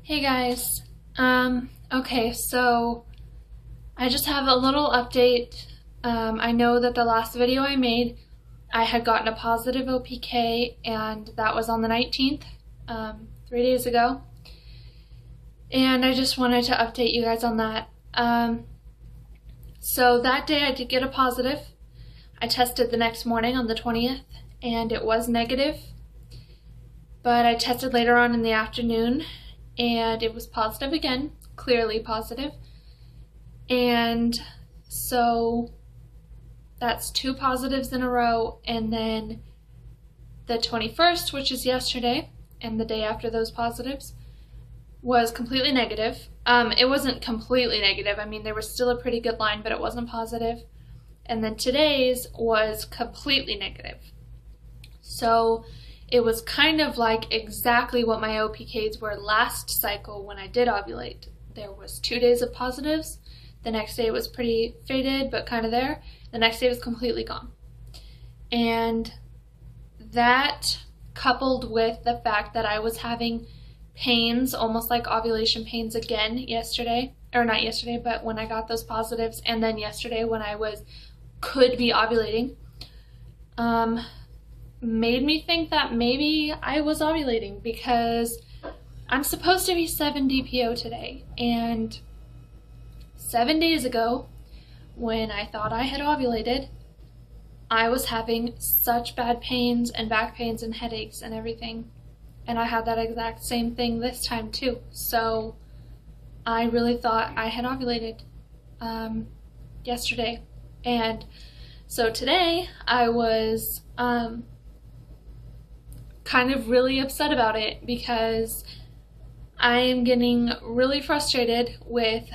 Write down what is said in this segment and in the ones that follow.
Hey guys. Okay, so I just have a little update. I know that the last video I made, I had gotten a positive OPK, and that was on the 19th, 3 days ago. And I just wanted to update you guys on that. So that day I did get a positive. I tested the next morning on the 20th, and it was negative. But I tested later on in the afternoon, and it was positive again, clearly positive. And so that's 2 positives in a row, and then the 21st, which is yesterday, and the day after those positives, was completely negative. It wasn't completely negative. I mean, there was still a pretty good line, but it wasn't positive. And then today's was completely negative. So it was kind of like exactly what my OPKs were last cycle when I did ovulate. There was 2 days of positives. The next day was pretty faded, but kind of there. The next day was completely gone. And that, coupled with the fact that I was having pains, almost like ovulation pains again yesterday, or not yesterday, but when I got those positives, and then yesterday when I could be ovulating, made me think that maybe I was ovulating, because I'm supposed to be 7 DPO today, and 7 days ago, when I thought I had ovulated, I was having such bad pains and back pains and headaches and everything, and I had that exact same thing this time too. So I really thought I had ovulated yesterday, and so today I was kind of really upset about it, because I am getting really frustrated with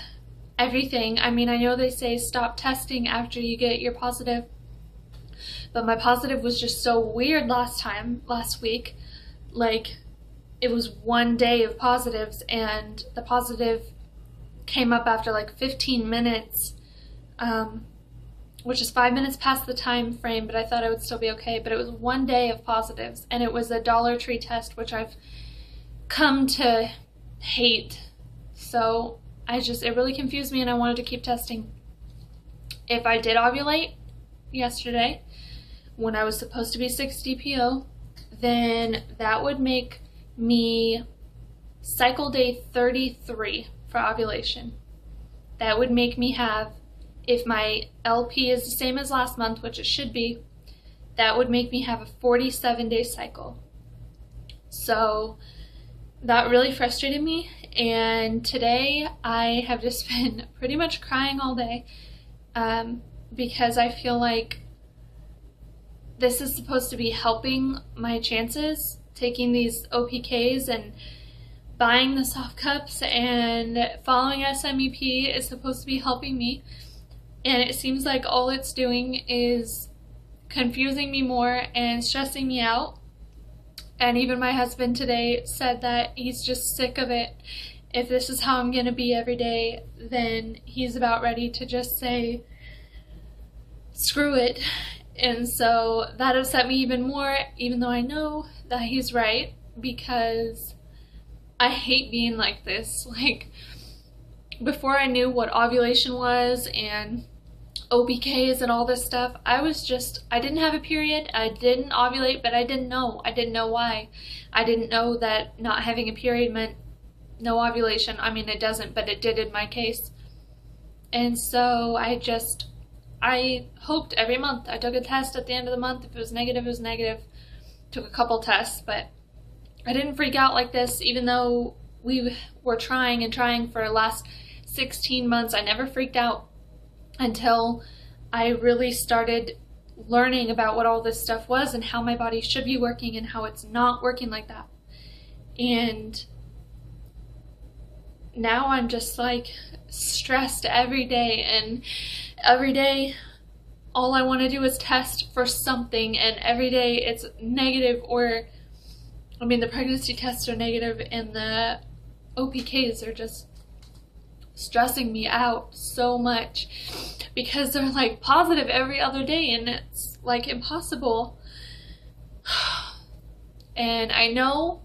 everything. I mean, I know they say stop testing after you get your positive, but my positive was just so weird last week. Like, it was 1 day of positives, and the positive came up after like 15 minutes, which is 5 minutes past the time frame, but I thought I would still be okay. But it was 1 day of positives, and it was a Dollar Tree test, which I've come to hate. So it really confused me, and I wanted to keep testing. If I did ovulate yesterday, when I was supposed to be 6 DPO, then that would make me cycle day 33 for ovulation. That would make me have, if my LP is the same as last month, which it should be, that would make me have a 47-day cycle. So that really frustrated me, and today I have just been pretty much crying all day, because I feel like this is supposed to be helping my chances, taking these OPKs and buying the soft cups and following SMEP is supposed to be helping me, and it seems like all it's doing is confusing me more and stressing me out. And even my husband today said that he's just sick of it. If this is how I'm gonna be every day, then he's about ready to just say, screw it. And so that upset me even more, even though I know that he's right, because I hate being like this. Like, before I knew what ovulation was and OPKs and all this stuff, I didn't have a period, I didn't ovulate, but I didn't know. I didn't know why. I didn't know that not having a period meant no ovulation. I mean, it doesn't, but it did in my case. And so I hoped every month. I took a test at the end of the month. If it was negative, it was negative. Took a couple tests, but I didn't freak out like this, even though we were trying and trying for the last 16 months. I never freaked out until I really started learning about what all this stuff was and how my body should be working and how it's not working like that. And now I'm just like stressed every day, and every day all I want to do is test for something, and every day it's negative, or I mean, the pregnancy tests are negative, and the OPKs are just stressing me out so much, because they're like positive every other day, and it's like impossible. And I know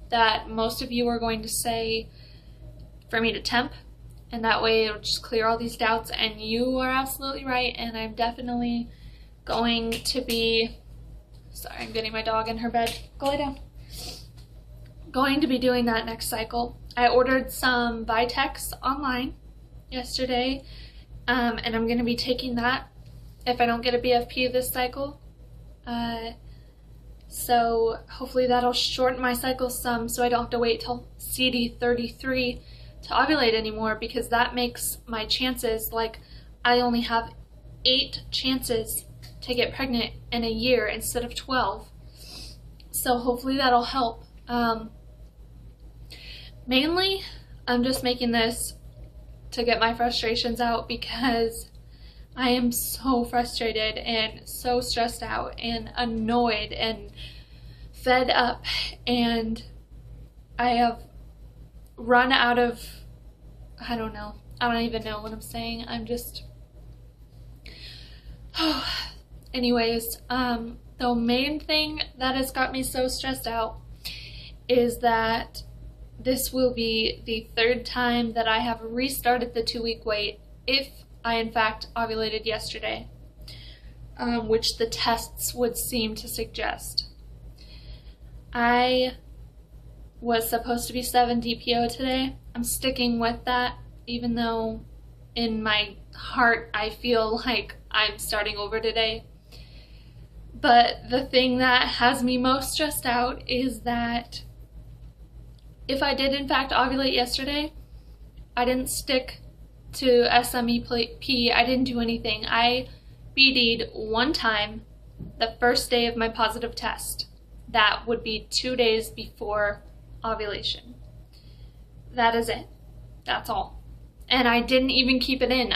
that most of you are going to say for me to temp, and that way it'll just clear all these doubts, and you are absolutely right, and I'm definitely going to be, sorry, I'm getting my dog in her bed, go lay down, going to be doing that next cycle. I ordered some Vitex online yesterday, and I'm going to be taking that if I don't get a BFP this cycle. So hopefully that'll shorten my cycle some, so I don't have to wait till CD33 to ovulate anymore, because that makes my chances, like, I only have 8 chances to get pregnant in a year instead of 12. So hopefully that'll help. Mainly, I'm just making this to get my frustrations out, because I am so frustrated and so stressed out and annoyed and fed up, and I have run out of, I don't know, I don't even know what I'm saying. I'm just, anyways, the main thing that has got me so stressed out is that this will be the 3rd time that I have restarted the 2-week wait, if I in fact ovulated yesterday, which the tests would seem to suggest. I was supposed to be 7 DPO today. I'm sticking with that, even though in my heart I feel like I'm starting over today. But the thing that has me most stressed out is that if I did in fact ovulate yesterday, I didn't stick to SMEP, I didn't do anything. I BD'd 1 time the first day of my positive test. That would be 2 days before ovulation. That is it. That's all. And I didn't even keep it in.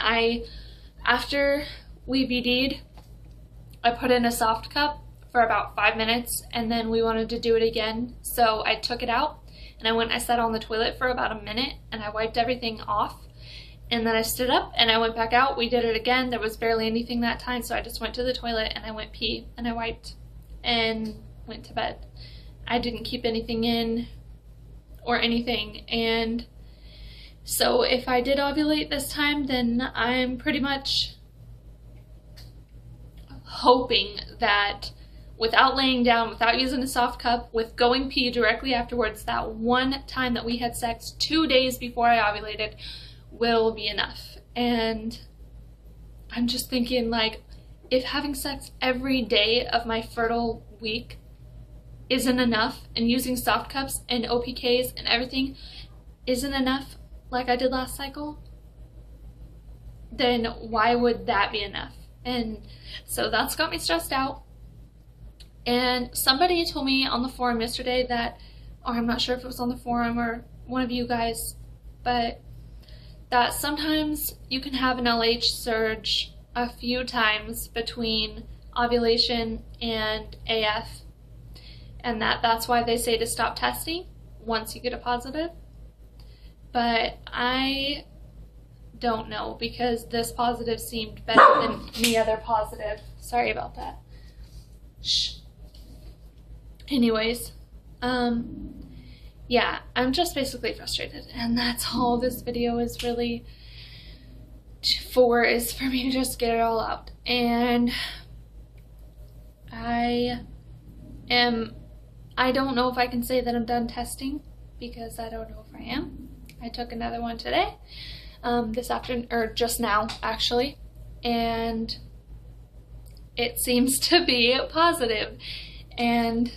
After we BD'd, I put in a soft cup for about 5 minutes, and then we wanted to do it again. So I took it out, and I sat on the toilet for about a minute, and I wiped everything off. And then I stood up and I went back out. We did it again. There was barely anything that time, so I just went to the toilet and I went pee and I wiped and went to bed. I didn't keep anything in or anything. And so if I did ovulate this time, then I'm pretty much hoping that without laying down, without using a soft cup, with going pee directly afterwards, that 1 time that we had sex 2 days before I ovulated will be enough. And I'm just thinking, like, if having sex every day of my fertile week isn't enough, and using soft cups and OPKs and everything isn't enough like I did last cycle, then why would that be enough? And so that's got me stressed out. And somebody told me on the forum yesterday that, or I'm not sure if it was on the forum or one of you guys, but that sometimes you can have an LH surge a few times between ovulation and AF, and that's why they say to stop testing once you get a positive. But I don't know, because this positive seemed better than the other positive. Sorry about that. Shh. Anyways, yeah, I'm just basically frustrated, and that's all this video is really for, is for me to just get it all out. And I don't know if I can say that I'm done testing, because I don't know if I am. I took another one today, this afternoon, or just now actually, and it seems to be positive. And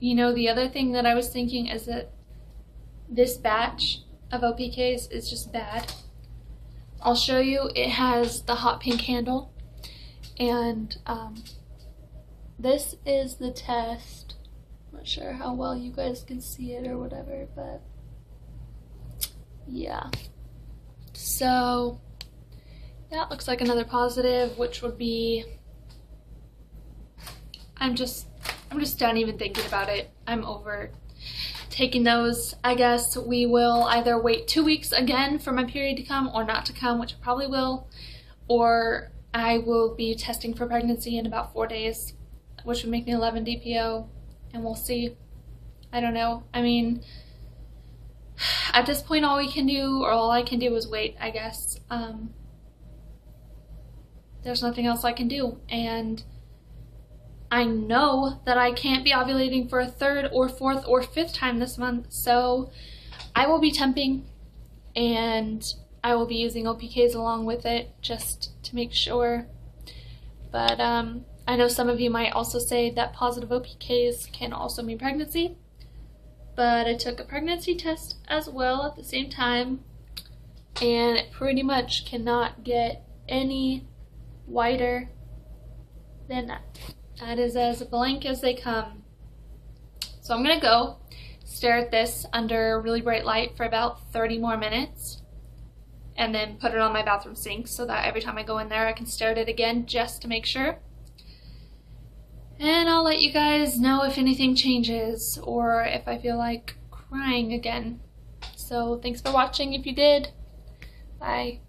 you know, the other thing that I was thinking is that this batch of OPKs is just bad. I'll show you. It has the hot pink handle, and this is the test. I'm not sure how well you guys can see it or whatever, but yeah. So that looks like another positive, which would be, I'm just done even thinking about it. I'm over taking those. I guess we will either wait 2 weeks again for my period to come or not to come, which I probably will, or I will be testing for pregnancy in about 4 days, which would make me 11 DPO, and we'll see. I don't know. I mean, at this point all we can do, or all I can do, is wait, I guess. There's nothing else I can do, and I know that I can't be ovulating for a third or fourth or fifth time this month, so I will be temping, and I will be using OPKs along with it just to make sure. But I know some of you might also say that positive OPKs can also mean pregnancy, but I took a pregnancy test as well at the same time, and it pretty much cannot get any whiter than that. That is as blank as they come. So I'm gonna go stare at this under really bright light for about 30 more minutes, and then put it on my bathroom sink so that every time I go in there I can stare at it again just to make sure. And I'll let you guys know if anything changes or if I feel like crying again. So thanks for watching if you did. Bye.